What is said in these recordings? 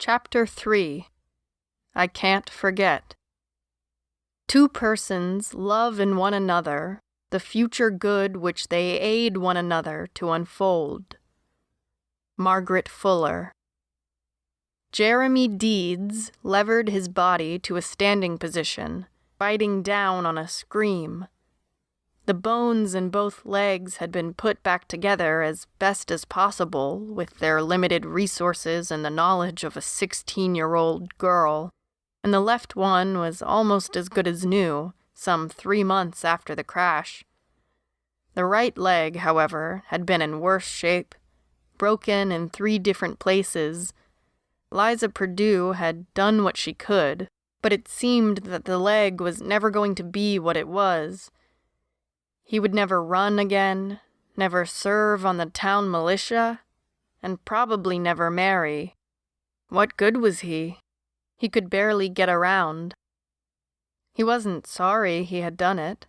Chapter 3. I Can't Forget. Two persons love in one another the future good which they aid one another to unfold. Margaret Fuller. Jeremy Deeds levered his body to a standing position, biting down on a scream. The bones in both legs had been put back together as best as possible with their limited resources and the knowledge of a 16-year-old girl, and the left one was almost as good as new, some 3 months after the crash. The right leg, however, had been in worse shape, broken in 3 different places. Liza Perdue had done what she could, but it seemed that the leg was never going to be what it was. He would never run again, never serve on the town militia, and probably never marry. What good was he? He could barely get around. He wasn't sorry he had done it.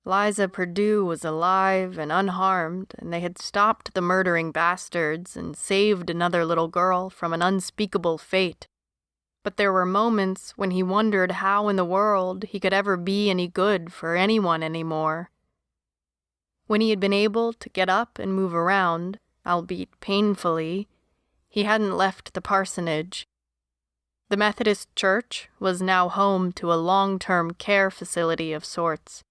Liza Perdue was alive and unharmed, and they had stopped the murdering bastards and saved another little girl from an unspeakable fate. But there were moments when he wondered how in the world he could ever be any good for anyone anymore. When he had been able to get up and move around, albeit painfully, he hadn't left the parsonage. The Methodist Church was now home to a long-term care facility of sorts.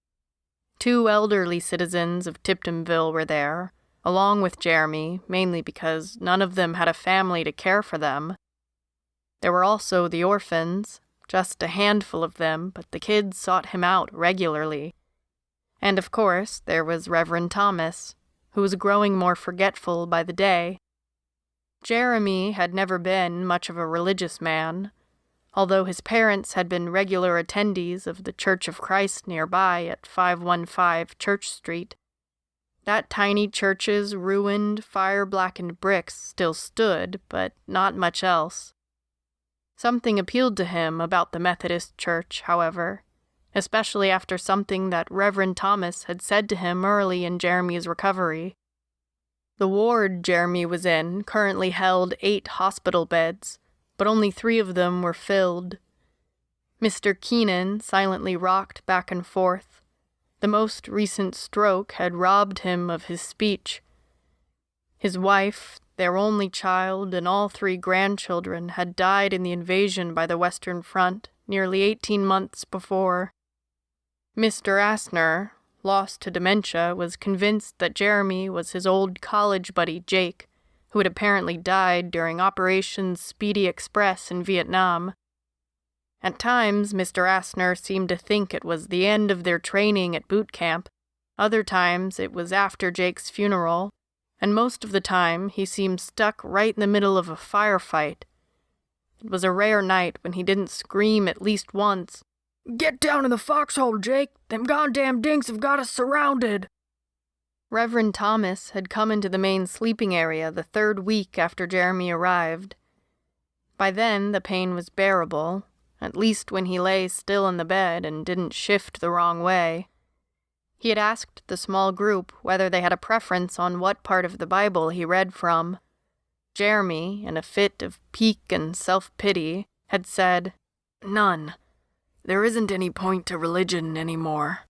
2 elderly citizens of Tiptonville were there, along with Jeremy, mainly because none of them had a family to care for them. There were also the orphans, just a handful of them, but the kids sought him out regularly. And of course, there was Reverend Thomas, who was growing more forgetful by the day. Jeremy had never been much of a religious man, although his parents had been regular attendees of the Church of Christ nearby at 515 Church Street. That tiny church's ruined, fire-blackened bricks still stood, but not much else. Something appealed to him about the Methodist Church, however, especially after something that Reverend Thomas had said to him early in Jeremy's recovery. The ward Jeremy was in currently held 8 hospital beds, but only 3 of them were filled. Mr. Keenan silently rocked back and forth. The most recent stroke had robbed him of his speech. His wife, their only child, and all 3 grandchildren had died in the invasion by the Western Front nearly 18 months before. Mr. Asner, lost to dementia, was convinced that Jeremy was his old college buddy Jake, who had apparently died during Operation Speedy Express in Vietnam. At times, Mr. Asner seemed to think it was the end of their training at boot camp. Other times, it was after Jake's funeral, and most of the time, he seemed stuck right in the middle of a firefight. It was a rare night when he didn't scream at least once, "Get down in the foxhole, Jake! Them goddamn dinks have got us surrounded!" Reverend Thomas had come into the main sleeping area the 3rd week after Jeremy arrived. By then, the pain was bearable, at least when he lay still in the bed and didn't shift the wrong way. He had asked the small group whether they had a preference on what part of the Bible he read from. Jeremy, in a fit of pique and self-pity, had said, "None. There isn't any point to religion anymore."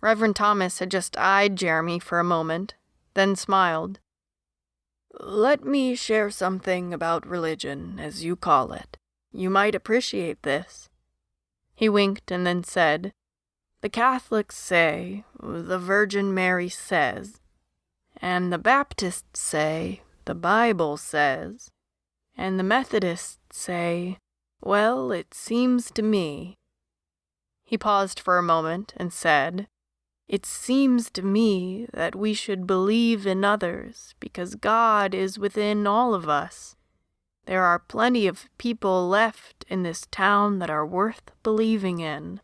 Reverend Thomas had just eyed Jeremy for a moment, then smiled. "Let me share something about religion, as you call it. You might appreciate this." He winked and then said, "The Catholics say, the Virgin Mary says, and the Baptists say, the Bible says, and the Methodists say, well, it seems to me." He paused for a moment and said, "It seems to me that we should believe in others because God is within all of us. There are plenty of people left in this town that are worth believing in.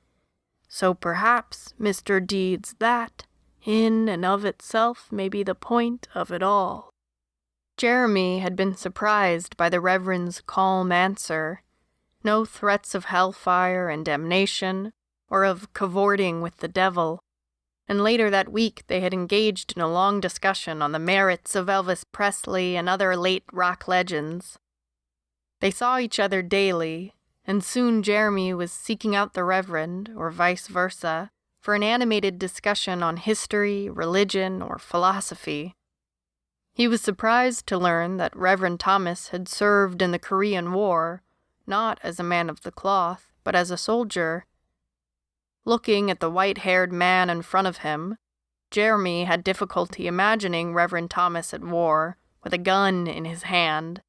So perhaps, Mr. Deeds, that, in and of itself, may be the point of it all." Jeremy had been surprised by the Reverend's calm answer. No threats of hellfire and damnation, or of cavorting with the devil. And later that week they had engaged in a long discussion on the merits of Elvis Presley and other late rock legends. They saw each other daily, and soon Jeremy was seeking out the Reverend, or vice versa, for an animated discussion on history, religion, or philosophy. He was surprised to learn that Reverend Thomas had served in the Korean War, not as a man of the cloth, but as a soldier. Looking at the white-haired man in front of him, Jeremy had difficulty imagining Reverend Thomas at war, with a gun in his hand.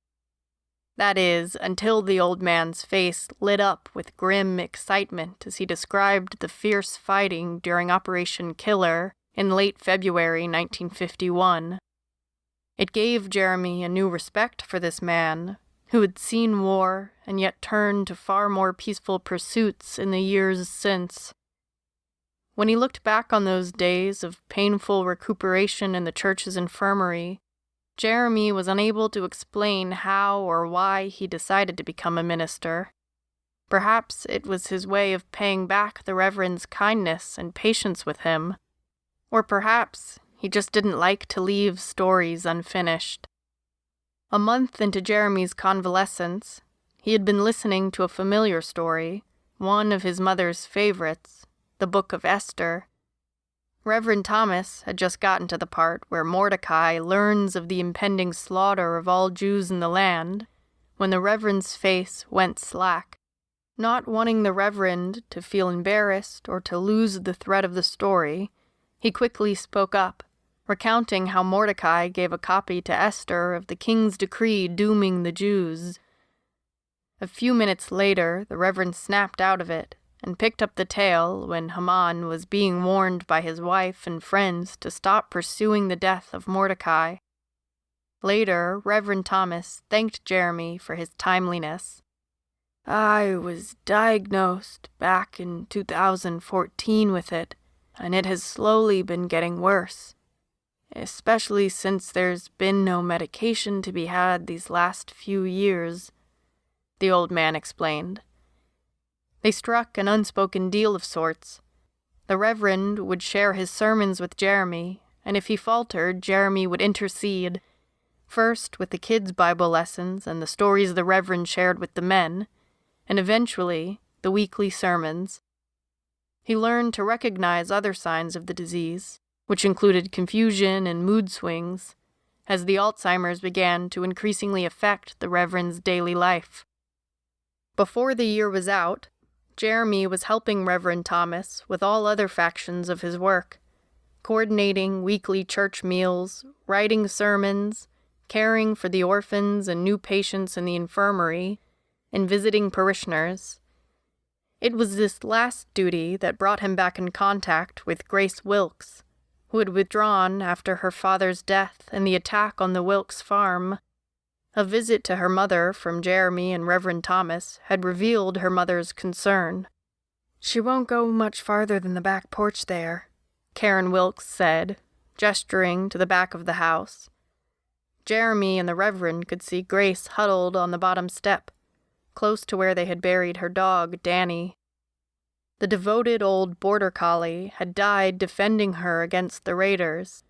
That is, until the old man's face lit up with grim excitement as he described the fierce fighting during Operation Killer in late February 1951. It gave Jeremy a new respect for this man, who had seen war and yet turned to far more peaceful pursuits in the years since. When he looked back on those days of painful recuperation in the church's infirmary, Jeremy was unable to explain how or why he decided to become a minister. Perhaps it was his way of paying back the Reverend's kindness and patience with him, or perhaps he just didn't like to leave stories unfinished. A month into Jeremy's convalescence, he had been listening to a familiar story, one of his mother's favorites, the Book of Esther. Reverend Thomas had just gotten to the part where Mordecai learns of the impending slaughter of all Jews in the land, when the Reverend's face went slack. Not wanting the Reverend to feel embarrassed or to lose the thread of the story, he quickly spoke up, recounting how Mordecai gave a copy to Esther of the king's decree dooming the Jews. A few minutes later, the Reverend snapped out of it and picked up the tale when Haman was being warned by his wife and friends to stop pursuing the death of Mordecai. Later, Reverend Thomas thanked Jeremy for his timeliness. "I was diagnosed back in 2014 with it, and it has slowly been getting worse, especially since there's been no medication to be had these last few years," the old man explained. They struck an unspoken deal of sorts. The Reverend would share his sermons with Jeremy, and if he faltered, Jeremy would intercede, first with the kids' Bible lessons and the stories the Reverend shared with the men, and eventually the weekly sermons. He learned to recognize other signs of the disease, which included confusion and mood swings, as the Alzheimer's began to increasingly affect the Reverend's daily life. Before the year was out, Jeremy was helping Reverend Thomas with all other factions of his work, coordinating weekly church meals, writing sermons, caring for the orphans and new patients in the infirmary, and visiting parishioners. It was this last duty that brought him back in contact with Grace Wilkes, who had withdrawn after her father's death and the attack on the Wilkes farm. A visit to her mother from Jeremy and Reverend Thomas had revealed her mother's concern. "She won't go much farther than the back porch there," Karen Wilkes said, gesturing to the back of the house. Jeremy and the Reverend could see Grace huddled on the bottom step, close to where they had buried her dog, Danny. The devoted old border collie had died defending her against the raiders.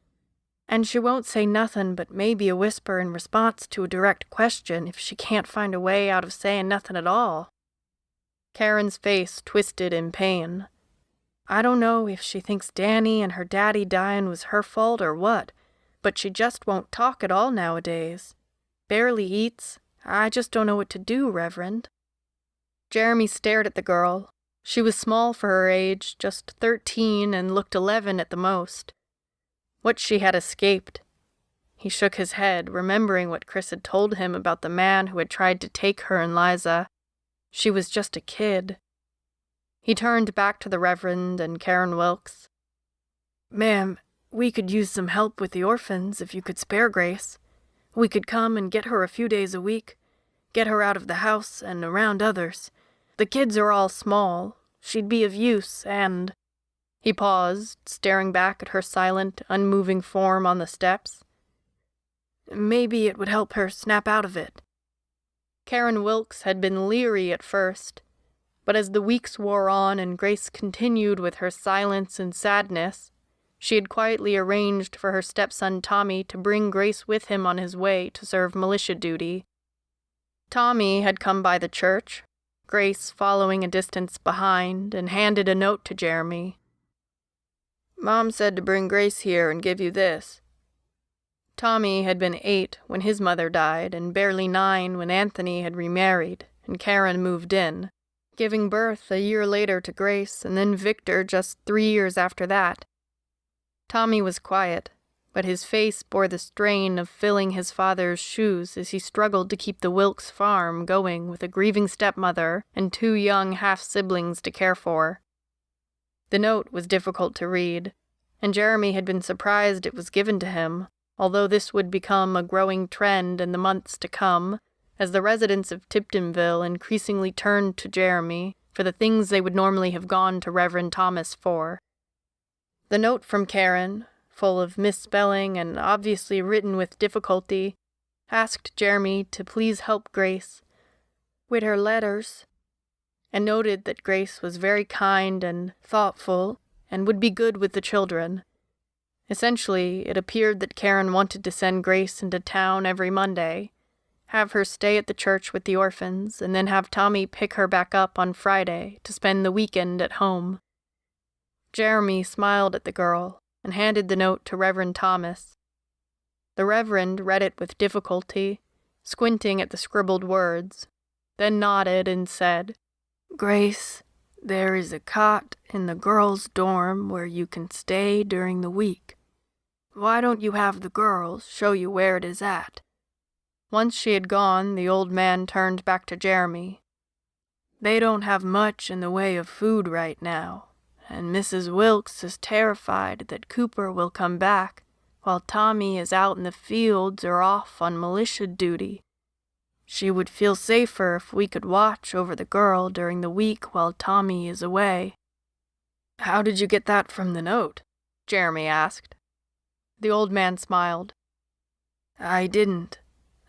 "And she won't say nothin' but maybe a whisper in response to a direct question if she can't find a way out of saying nothin' at all." Karen's face twisted in pain. "I don't know if she thinks Danny and her daddy dying was her fault or what, but she just won't talk at all nowadays. Barely eats. I just don't know what to do, Reverend." Jeremy stared at the girl. She was small for her age, just 13, and looked 11 at the most. What she had escaped. He shook his head, remembering what Chris had told him about the man who had tried to take her and Liza. She was just a kid. He turned back to the Reverend and Karen Wilkes. "Ma'am, we could use some help with the orphans if you could spare Grace. We could come and get her a few days a week, get her out of the house and around others. The kids are all small. She'd be of use, and—" He paused, staring back at her silent, unmoving form on the steps. "Maybe it would help her snap out of it." Karen Wilkes had been leery at first, but as the weeks wore on and Grace continued with her silence and sadness, she had quietly arranged for her stepson Tommy to bring Grace with him on his way to serve militia duty. Tommy had come by the church, Grace following a distance behind, and handed a note to Jeremy. "Mom said to bring Grace here and give you this." Tommy had been 8 when his mother died and barely 9 when Anthony had remarried and Karen moved in, giving birth a year later to Grace and then Victor just 3 years after that. Tommy was quiet, but his face bore the strain of filling his father's shoes as he struggled to keep the Wilkes farm going with a grieving stepmother and 2 young half-siblings to care for. The note was difficult to read, and Jeremy had been surprised it was given to him, although this would become a growing trend in the months to come, as the residents of Tiptonville increasingly turned to Jeremy for the things they would normally have gone to Reverend Thomas for. The note from Karen, full of misspelling and obviously written with difficulty, asked Jeremy to please help Grace with her letters, and noted that Grace was very kind and thoughtful and would be good with the children. Essentially, it appeared that Karen wanted to send Grace into town every Monday, have her stay at the church with the orphans, and then have Tommy pick her back up on Friday to spend the weekend at home. Jeremy smiled at the girl and handed the note to Reverend Thomas. The Reverend read it with difficulty, squinting at the scribbled words, then nodded and said, "Grace, there is a cot in the girls' dorm where you can stay during the week. Why don't you have the girls show you where it is at?" Once she had gone, the old man turned back to Jeremy. "They don't have much in the way of food right now, and Mrs. Wilkes is terrified that Cooper will come back while Tommy is out in the fields or off on militia duty. She would feel safer if we could watch over the girl during the week while Tommy is away." "How did you get that from the note?" Jeremy asked. The old man smiled. "I didn't.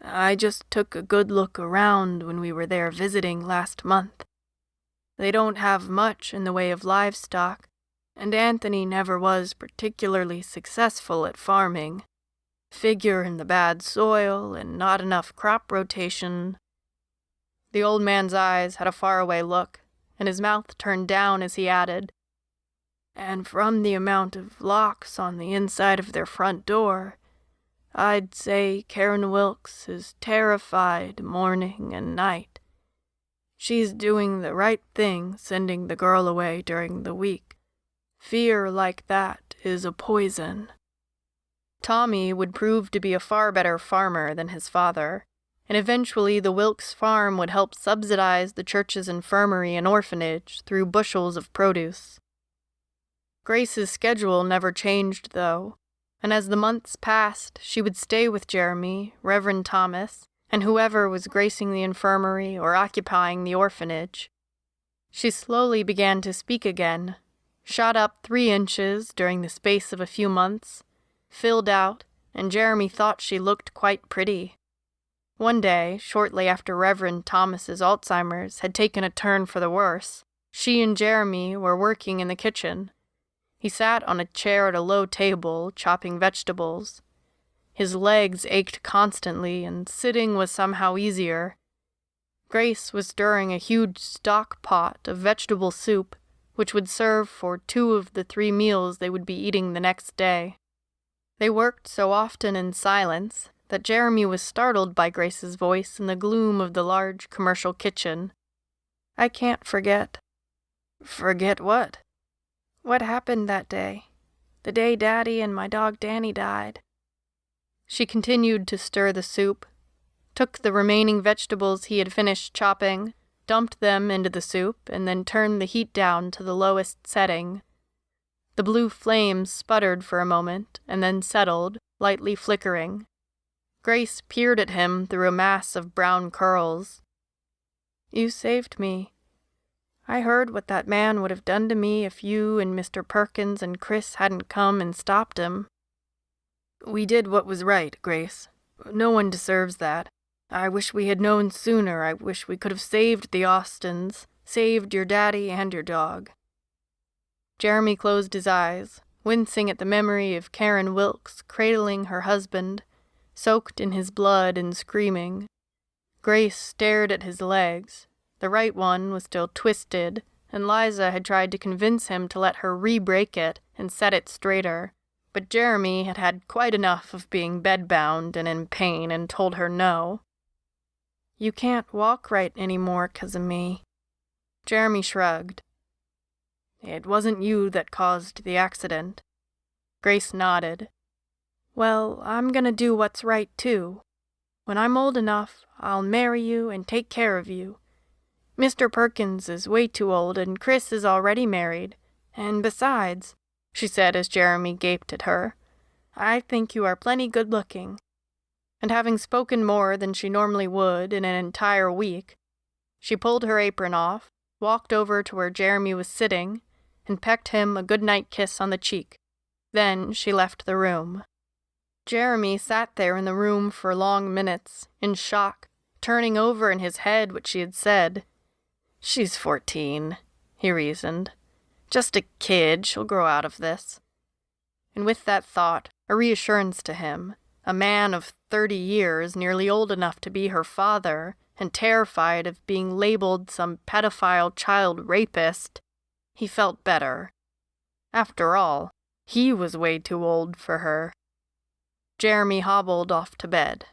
I just took a good look around when we were there visiting last month. They don't have much in the way of livestock, and Anthony never was particularly successful at farming. Figure in the bad soil and not enough crop rotation." The old man's eyes had a faraway look, and his mouth turned down as he added, "And from the amount of locks on the inside of their front door, I'd say Karen Wilkes is terrified morning and night. She's doing the right thing sending the girl away during the week. Fear like that is a poison." Tommy would prove to be a far better farmer than his father, and eventually the Wilkes farm would help subsidize the church's infirmary and orphanage through bushels of produce. Grace's schedule never changed, though, and as the months passed, she would stay with Jeremy, Reverend Thomas, and whoever was gracing the infirmary or occupying the orphanage. She slowly began to speak again, shot up 3 inches during the space of a few months, filled out, and Jeremy thought she looked quite pretty. One day, shortly after Reverend Thomas's Alzheimer's had taken a turn for the worse, she and Jeremy were working in the kitchen. He sat on a chair at a low table, chopping vegetables. His legs ached constantly, and sitting was somehow easier. Grace was stirring a huge stock pot of vegetable soup, which would serve for 2 of the 3 meals they would be eating the next day. They worked so often in silence that Jeremy was startled by Grace's voice in the gloom of the large commercial kitchen. "I can't forget." "Forget what?" "What happened that day. The day Daddy and my dog Danny died." She continued to stir the soup, took the remaining vegetables he had finished chopping, dumped them into the soup, and then turned the heat down to the lowest setting. The blue flames sputtered for a moment and then settled, lightly flickering. Grace peered at him through a mass of brown curls. "You saved me. I heard what that man would have done to me if you and Mr. Perkins and Chris hadn't come and stopped him." "We did what was right, Grace. No one deserves that. I wish we had known sooner. I wish we could have saved the Austins, saved your daddy and your dog." Jeremy closed his eyes, wincing at the memory of Karen Wilkes cradling her husband, soaked in his blood and screaming. Grace stared at his legs. The right one was still twisted, and Liza had tried to convince him to let her re-break it and set it straighter. But Jeremy had had quite enough of being bedbound and in pain and told her no. "You can't walk right anymore 'cause of me." Jeremy shrugged. "It wasn't you that caused the accident." Grace nodded. "Well, I'm gonna do what's right, too. When I'm old enough, I'll marry you and take care of you. Mr. Perkins is way too old and Chris is already married. And besides," she said as Jeremy gaped at her, "I think you are plenty good-looking." And having spoken more than she normally would in an entire week, she pulled her apron off, walked over to where Jeremy was sitting, and pecked him a goodnight kiss on the cheek. Then she left the room. Jeremy sat there in the room for long minutes, in shock, turning over in his head what she had said. "She's 14, he reasoned. "Just a kid, she'll grow out of this." And with that thought, a reassurance to him, a man of 30 years, nearly old enough to be her father, and terrified of being labeled some pedophile child rapist, he felt better. After all, he was way too old for her. Jeremy hobbled off to bed.